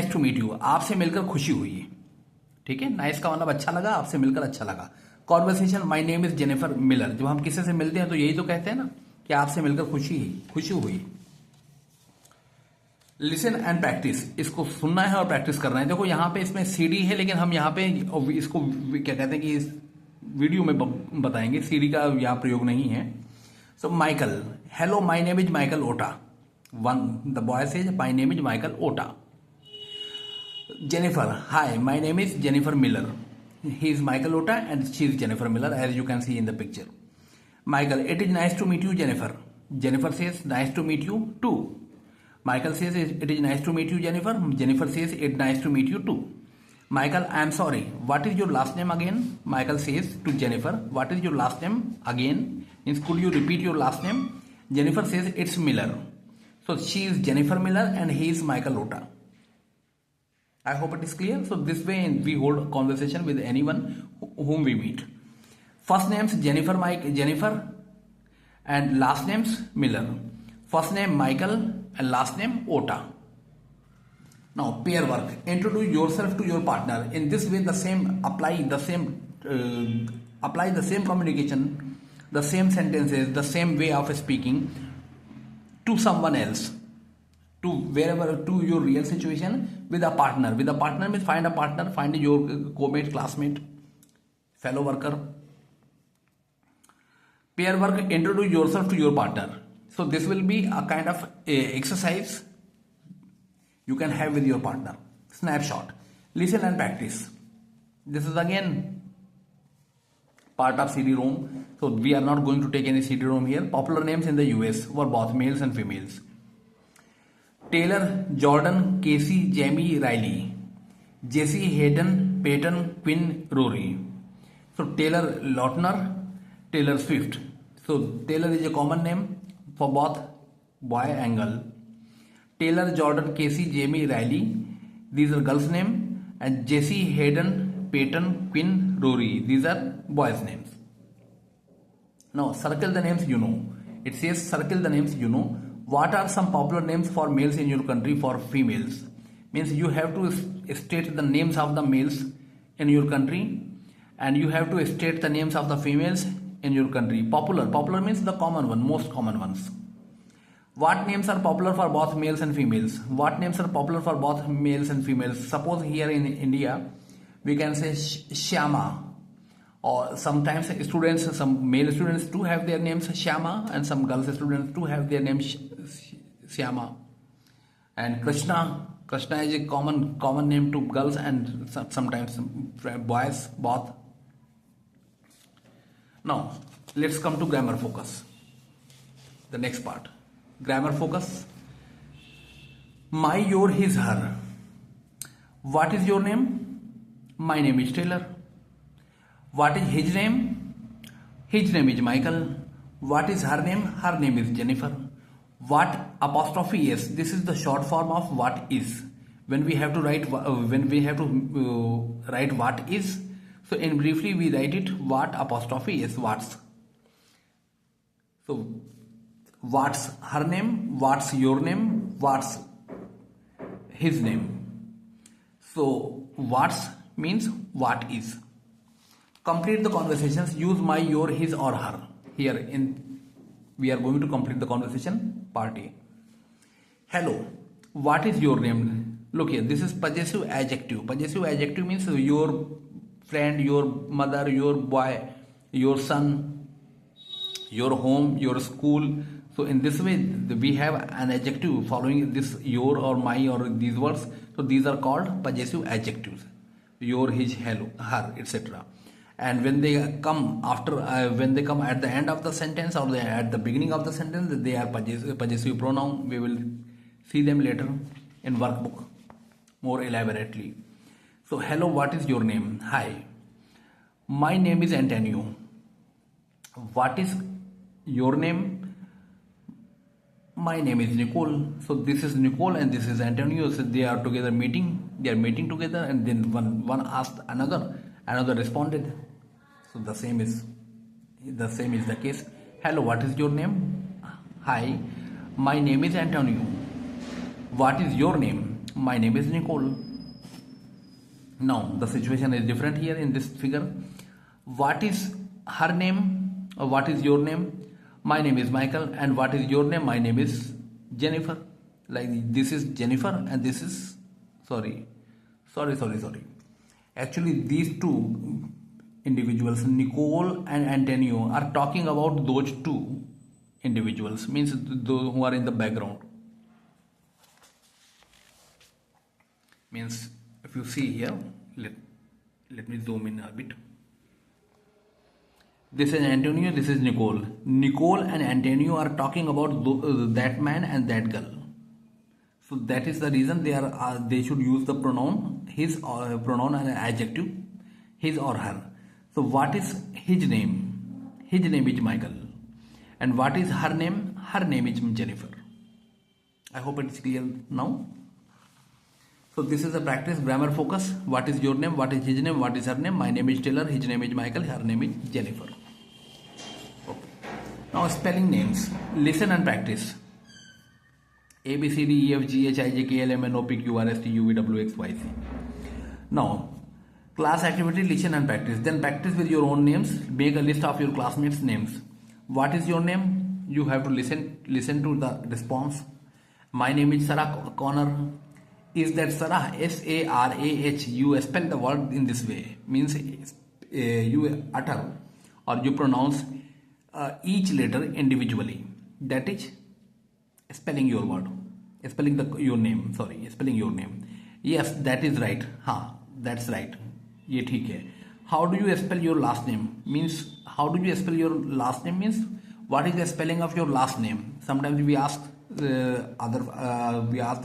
Nice to meet you, आपसे मिलकर खुशी हुई है। ठीक है, नाइस का मतलब अच्छा लगा, आपसे मिलकर अच्छा लगा। Conversation, my name is Jennifer Miller, जब हम किसी से मिलते हैं तो यही तो कहते हैं ना कि आपसे मिलकर खुशी हुई। लिसन एंड प्रैक्टिस, इसको सुनना है और प्रैक्टिस करना है। देखो यहाँ पे इसमें सीडी है, लेकिन हम यहाँ पे इसको क्या कहते हैं कि इस वीडियो में बताएंगे, सीडी का यहाँ प्रयोग नहीं है। So Michael, hello my name is Michael Ota. One the boy says my name is Michael Ota. Jennifer, hi my name is Jennifer Miller. He is Michael Ota and she is Jennifer Miller, as you can see in the picture. Michael, it is nice to meet you Jennifer. Jennifer says nice to meet you too. Michael says it is nice to meet you Jennifer. Jennifer says it's nice to meet you too. Michael, I am sorry, what is your last name again? Michael says to Jennifer, what is your last name again? Means could you repeat your last name? Jennifer says it's Miller. So she is Jennifer Miller and he is Michael Ota. I hope it is clear. So this way we hold a conversation with anyone whom we meet. First names Jennifer and last names Miller. First name Michael and last name Ota. Now pair work. Introduce yourself to your partner. In this way, apply the same communication, the same sentences, the same way of speaking to someone else, to your real situation with a partner. With a partner means find a partner, find your co-mate, classmate, fellow worker. Pair work. Introduce yourself to your partner. So this will be a kind of exercise you can have with your partner. Snapshot. Listen and practice. This is again part of CD-ROM. So we are not going to take any CD-ROM here. Popular names in the US were both males and females. Taylor, Jordan, Casey, Jamie, Riley. Jesse, Hayden, Peyton, Quinn, Rory. So Taylor Lautner, Taylor Swift. So Taylor is a common name for both boy and girl. Taylor, Jordan, Casey, Jamie, Riley, these are girls' name, and Jesse, Hayden, Peyton, Quinn, Rory, these are boys' names. Now circle the names you know. It says circle the names you know. What are some popular names for males in your country for females? Means you have to state the names of the males in your country, and you have to state the names of the females in your country. Popular means the common one, most common ones. What names are popular for both males and females? What names are popular for both males and females? Suppose here in India we can say Shyama, or sometimes some male students do have their names Shyama, and some girls students do have their names Shyama. And Krishna is a common name to girls and sometimes boys both. Now let's come to grammar focus, the next part. Grammar focus. My, your, his, her. What is your name? My name is Taylor. What is his name? His name is Michael. What is her name? Her name is Jennifer. What apostrophe s? This is the short form of what is. When we have to write what is, so in briefly we write it what apostrophe s, what's. So what's her name, what's your name, what's his name. So what's means what is. Complete the conversations. Use my, your, his or her. Here we are going to complete the conversation part A. Hello, what is your name? Look here, this is possessive adjective. Possessive adjective means your friend, your mother, your boy, your son, your home, your school. So in this way we have an adjective following this your or my or these words. So these are called possessive adjectives. Your, his, hello, her, etc. And when they come at the end of the sentence or at the beginning of the sentence, they are possessive pronoun. We will see them later in workbook more elaborately. So hello, what is your name? Hi, my name is Antonio. What is your name? My name is Nicole. So this is Nicole and this is Antonio. So they are together meeting. They are meeting together, and then one asked another responded. So the same is the case. Hello, what is your name? Hi, my name is Antonio. What is your name? My name is Nicole. Now the situation is different here in this figure. What is her name or what is your name? My name is Michael. And what is your name? My name is Jennifer. Like this is Jennifer and this is sorry. Actually these two individuals, Nicole and Antonio, are talking about those two individuals, means those who are in the background. Means if you see here, let me zoom in a bit. This is Antonio, this is Nicole. Nicole and Antonio are talking about that man and that girl. So that is the reason they should use the pronoun his or pronoun and adjective his or her. So what is his name? His name is Michael. And what is her name? Her name is Jennifer. I hope it's clear now. So this is a practice, grammar focus. What is your name? What is his name? What is her name? My name is Taylor. His name is Michael. Her name is Jennifer. Okay. Now spelling names. Listen and practice. A, B, C, D, E, F, G, H, I, J, K, L, M, N, O, P, Q, R, S, T, U, V, W, X, Y, Z. Now, class activity, listen and practice. Then practice with your own names. Make a list of your classmates' names. What is your name? You have to listen to the response. My name is Sarah Connor. Is that Sarah? S-A-R-A-H. You spell the word in this way. Means you utter or you pronounce each letter individually. That is spelling your word. Spelling your name. Sorry, spelling your name. Yes, that is right. That's right. ये ठीक है. How do you spell your last name? Means how do you spell your last name? Means what is the spelling of your last name? Sometimes we ask the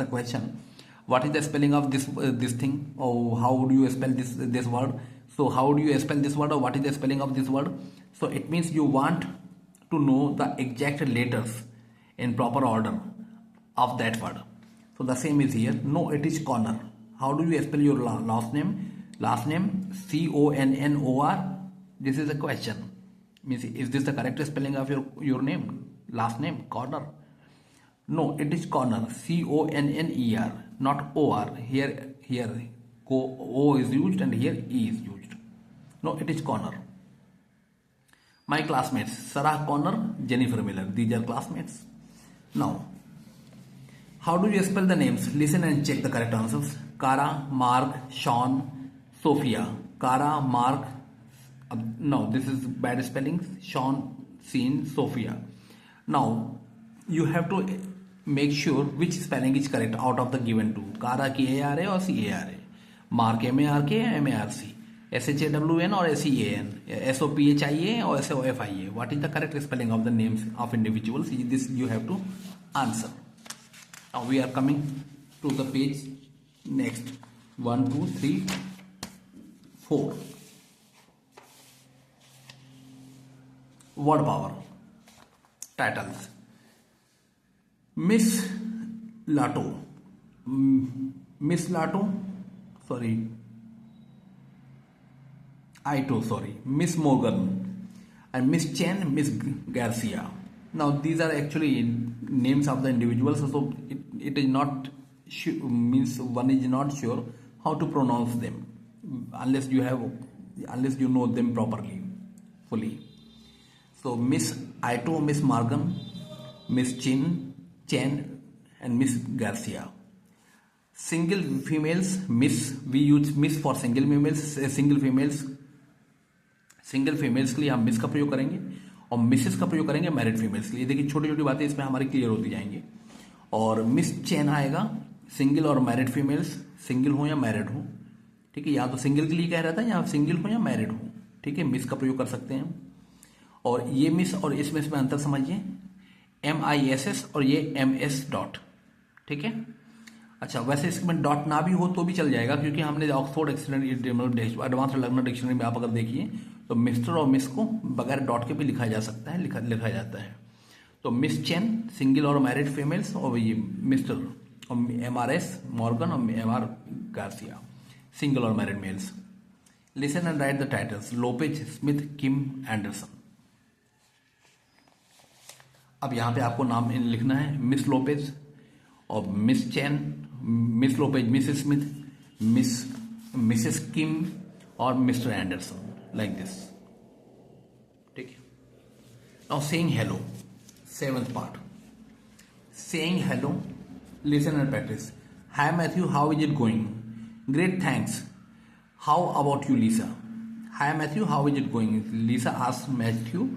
question, what is the spelling of this thing? Or how do you spell this word? So how do you spell this word, or what is the spelling of this word? So it means you want to know the exact letters in proper order of that word. So the same is here. No, it is Connor. How do you spell your last name? Last name C-O-N-N-O-R. This is a question. Means is this the correct spelling of your name? Last name Connor. No, it is Connor. C-O-N-N-E-R, not O-R. Here O is used and here E is used. No, it is Connor. My classmates, Sarah Connor, Jennifer Miller. These are classmates. Now, how do you spell the names? Listen and check the correct answers. Cara, Mark, Sean, Sophia. Cara, Mark. No, this is bad spelling. Sean, Sean, Sophia. Now, you have to make sure which spelling is correct out of the given two. Cara K-A-R-A or C-A-R-A. Mark M-A-R-K, M-A-R-C. S-H-A-W-N or S-E-A-N. S-O-P-H-I-A or S-O-F-I-A. What is the correct spelling of the names of individuals? This you have to answer. Now we are coming to the page next. 1, 2, 3, 4. Word power. Titles. Miss Lato. Miss Morgan. And Miss Chen, Miss Garcia. Now these are actually names of the individuals, so it is not means one is not sure how to pronounce them unless you know them properly, fully. So Miss Ito, Miss Morgan, Miss Chen, and Miss Garcia. Single females, Miss. We use Miss for single females. Single females के लिए हम miss का प्रयोग करेंगे और Mrs का प्रयोग करेंगे मैरिड फीमेल्स के लिए. देखिए छोटी छोटी बातें इसमें हमारी क्लियर होती जाएंगी. और मिस चेन आएगा सिंगल और मैरिड फीमेल्स, सिंगल हो या मैरिड हो. ठीक है, या तो सिंगल के लिए कह रहा था या सिंगल हो या मैरिड हो. ठीक है, मिस का प्रयोग कर सकते हैं. और ये मिस और इस मिस में अंतर समझिए. MISS और ये MS डॉट. ठीक है. अच्छा, वैसे इसमें डॉट ना भी हो तो भी चल जाएगा क्योंकि हमने ऑक्सफोर्ड एडवांस लर्नर डिक्शनरी में आप अगर देखिए तो मिस्टर और मिस को बगैर डॉट के भी लिखा जा सकता है, लिखा जाता है. तो मिस चेन सिंगल और मैरिड फीमेल्स, और ये मिस्टर और MRS मॉर्गन और MR गार्सिया सिंगल और married males. Listen and write the titles. Lopez, Smith, Kim, Anderson. अब यहां पे आपको नाम लिखना है. मिस लोपेज और miss Chen miss Lopez, Mrs Smith, Mrs Kim और मिस्टर एंडरसन, लाइक दिस. ठीक है. Now saying hello, seventh part. Saying hello, listen and practice. Hi Matthew, how is it going? Great thanks. How about you Lisa? Hi Matthew, how is it going? Lisa asked Matthew,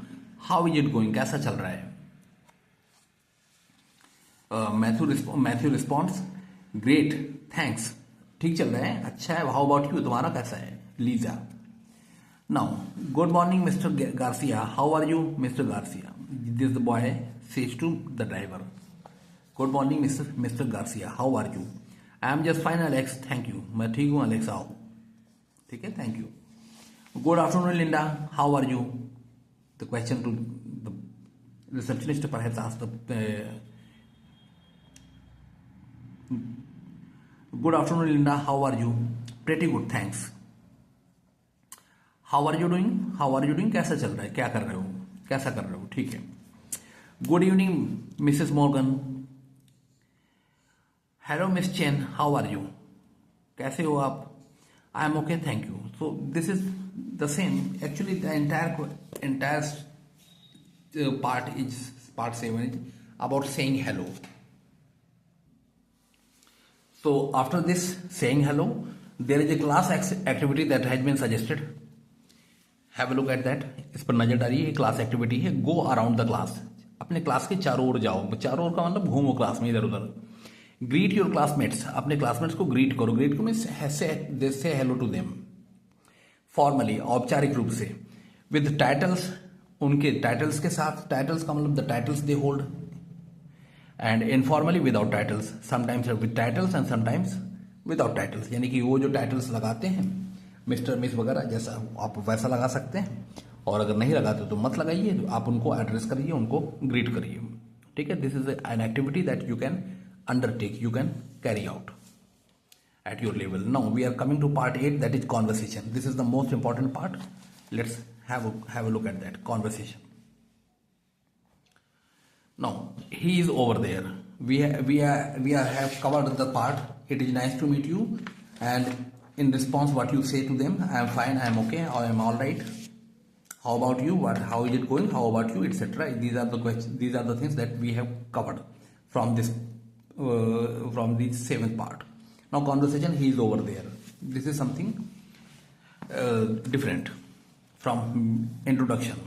how is it going? कैसा चल रहा है? Matthew responds, great thanks. ठीक चल रहा है, अच्छा है. हाउ अबाउट यू, तुम्हारा कैसा है? Lisa. Now good morning Mr Garcia, how are you? Mr Garcia. This the boy says to the driver. Good morning Mr Garcia, how are you? I am just fine Alex, thank you. मैं ठीक हूँ Alex, आओ. ठीक है, thank you. Good afternoon Linda, how are you? The question to the receptionist perhaps asked the good afternoon Linda, how are you? Pretty good thanks. How are you doing? How are you doing, कैसा चल रहा है, क्या कर रहे हो, कैसा कर रहे हो? ठीक है. Good evening Mrs Morgan. Hello Miss Chen, how are you? कैसे हो आप? I am okay, thank you. So this is the same. Actually the entire part 7 is about saying hello. So after this saying hello, there is a class activity that has been suggested. Have a look at that. इस पर नजर डालिए. ये class activity है. Go around the class. अपने class के चारों ओर जाओ. चारों ओर का मतलब घूमो क्लास में इधर उधर. Greet your classmates. अपने क्लासमेट्स को ग्रीट करो. ग्रीट को मीन्स से हेलो टू देम फॉर्मली, औपचारिक रूप से. विद टाइटल्स, उनके टाइटल्स के साथ. टाइटल्स का मतलब the titles they hold. And informally without titles. Sometimes with titles and sometimes without titles. यानी कि वो जो टाइटल्स लगाते हैं मिस्टर मिस वगैरह, जैसा आप वैसा लगा सकते हैं. और अगर नहीं लगाते तो मत लगाइए. तो आप उनको एड्रेस करिए, उनको ग्रीट करिए. ठीक है. This is an activity that you can undertake, you can carry out at your level. Now we are coming to part 8, that is conversation. This is the most important part. Let's have a look at that conversation. Now he is over there. We have covered the part. It is nice to meet you, and in response what you say to them, I am fine, I am okay, I am all right. How about you? How is it going? How about you, etc. These are the questions. These are the things that we have covered from the 7th part. Now conversation, he is over there. This is something different from introduction.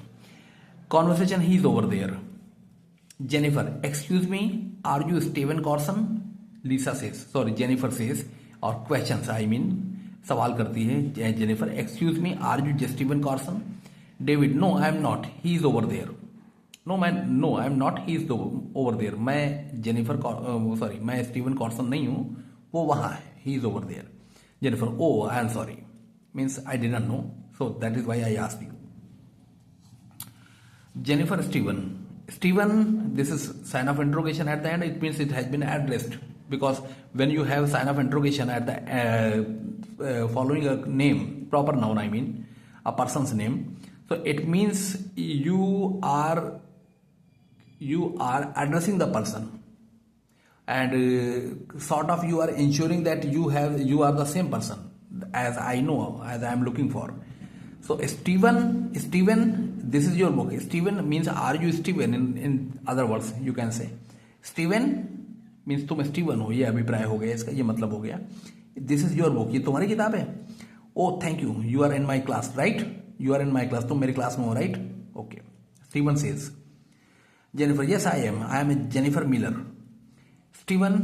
Conversation, he is over there. Jennifer, excuse me, are you Stephen Carson? Lisa says, sorry, Jennifer says, or questions, I mean, सवाल करती है Jennifer. Excuse me, are you Stephen Carson? David, no I am not, he is over there. No I am not, he is over there. मैं मैं Stephen Carson नहीं हूं, वो वहां है. He is over there. Jennifer, oh I am sorry, means I didn't know, so that is why I asked you. Jennifer, Stephen, this is sign of interrogation at the end. It means it has been addressed, because when you have sign of interrogation at the following a name, proper noun, I mean a person's name, so it means you are addressing the person, and sort of you are ensuring that you are the same person as I know, as I am looking for. So Stephen, this is your book. Stephen means are you Stephen, in other words you can say. Stephen means तुम Steven हो, ये अभिप्राय हो गया इसका, ये मतलब हो गया. This is your book, ये तुम्हारी किताब है. Oh thank you, you are in my class, right? You are in my class, तुम मेरी क्लास में हो, right? Okay. Stephen says. Jennifer, yes I am Jennifer Miller. Stephen,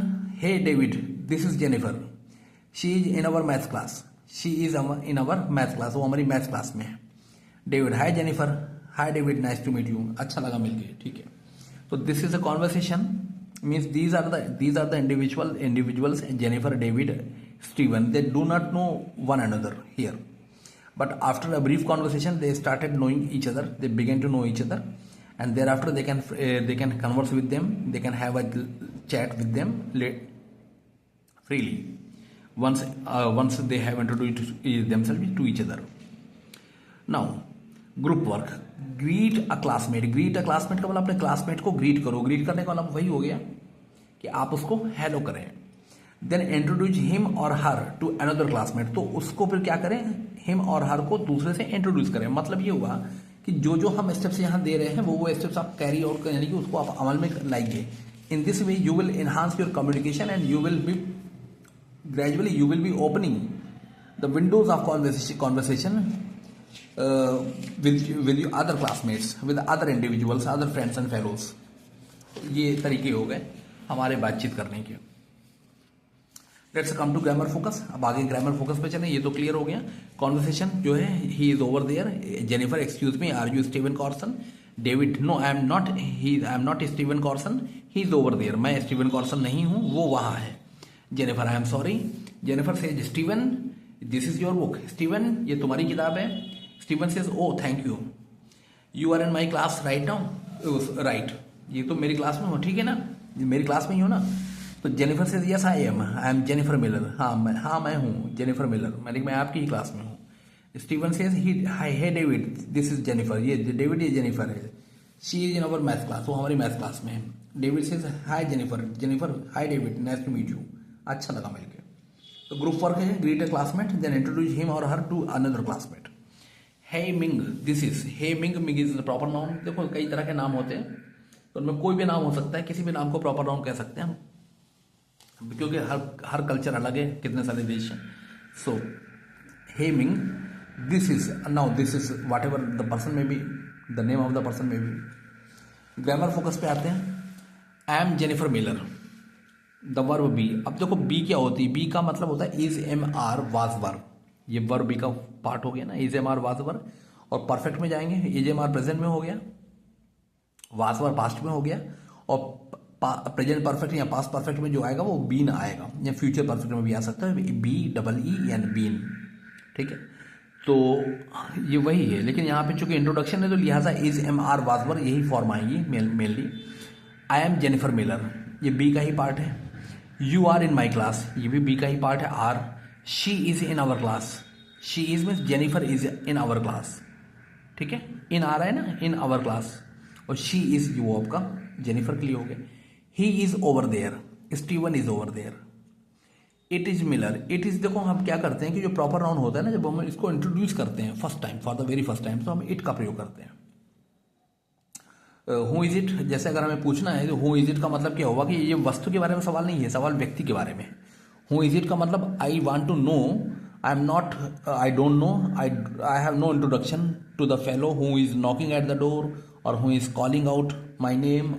hey David, this is Jennifer. She is in our math class. in our math class. वो हमारी math class में है. David, hi Jennifer. Hi David, nice to meet you. अच्छा लगा मिलके. ठीक है. तो this is a conversation, means these are the individuals Jennifer, David, Stephen. They do not know one another here, but after a brief conversation they started knowing each other. They began to know each other, and thereafter they can converse with them. They can have a chat with them freely once they have introduced themselves to each other. Now group work. Greet a classmate. Greet a classmate का मतलब अपने classmate को greet करो. Greet करने का मतलब वही हो गया कि आप उसको हेलो करें. देन इंट्रोड्यूस हिम और हर टू अनदर क्लासमेट, तो उसको फिर क्या करें, हिम और हर को दूसरे से इंट्रोड्यूस करें। मतलब ये हुआ कि जो जो हम स्टेप्स यहाँ दे रहे हैं वो स्टेप्स आप कैरी आउट यानी कि उसको आप अमल में लाइए। In this way you will enhance your communication and you will be gradually you will be opening the Windows of conversation with your other classmates, with other individuals, other friends and fellows। ये तरीके हो गए हमारे बातचीत करने के। Let's come to grammar focus. अब आगे ग्रामर फोकस पे चलें। ये तो क्लियर हो गया। कॉन्वर्सेशन जो है, he is over there, Jennifer excuse me, are you Stephen Carson? David, no I am not Stephen Carson, he is over there, मैं स्टीवन कॉर्सन नहीं हूँ, वो वहाँ है। Jennifer, I am sorry. Jennifer says Stephen, this is your book. Stephen, ये तुम्हारी किताब है। Stephen says, oh thank you, you are in my class right now? Right, ये तो मेरी क्लास में हो, ठीक है ना, मेरी क्लास में ही हो ना? तो Jennifer says, yes I am Jennifer Miller. हाँ मैं हूँ जेनिफर मिलर, मैं आपकी ही क्लास में हूँ। Steven says, hey David, this is Jennifer, ये डेविड, ये जेनिफर है, she is in our math class, वो हमारी मैथ क्लास में है। David says, hi Jennifer, hi David, nice to meet you, अच्छा लगा मिलके। तो ग्रुप वर्क है, greet a classmate, then introduce him और her to another classmate. Hey Ming, this is, hey Ming is the proper noun. देखो कई तरह के नाम होते हैं, तो उनमें कोई भी नाम हो सकता है, किसी भी नाम को प्रॉपर नाउन कह सकते हैं हम, क्योंकि हर कल्चर अलग है, कितने सारे देश हैं। So hey Ming, this is, now this is whatever the person may be, the name of the person may be. Grammar focus पे आते हैं। I am Jennifer Miller, the verb be. अब देखो बी क्या होती है, B का मतलब होता है is, am, are, was verb. ये वर्ब बी का पार्ट हो गया ना, is, am, are, was verb. और परफेक्ट में जाएंगे, इज, एम, आर प्रेजेंट में हो गया, वाज वर्ब पास्ट में हो गया, और प्रेजेंट परफेक्ट या पास्ट परफेक्ट में जो आएगा वो बीन आएगा, या फ्यूचर परफेक्ट में भी आ सकता है, B double E N, been. ठीक है, तो ये वही है, लेकिन यहाँ पे चूंकि इंट्रोडक्शन है तो लिहाजा is, am, are, was verb यही फॉर्म आएगी mainly. I am Jennifer Miller, ये बी का ही पार्ट है। You are in my class, ये भी बी का ही पार्ट है, are. She is in our class, she is means Jennifer is in our class. ठीक है, इन आ रहा है ना, इन आवर क्लास, और शी इज वो आपका जेनिफर के लिए हो गया। ही is over there, Steven is over there. It is Miller, it is, देखो हम क्या करते हैं कि जो प्रॉपर नाउन होता है ना, जब हम इसको इंट्रोड्यूस करते हैं first time, for the very first time, तो हम इट का प्रयोग करते हैं। हु इज इट, जैसे अगर हमें पूछना है तो हु इज इट का मतलब क्या होगा कि ये वस्तु के बारे में सवाल नहीं है, सवाल व्यक्ति के बारे में। हु इज इट का मतलब I want to know, I am not, I don't know, I have no introduction to the fellow who is knocking at the door और who is calling out my name.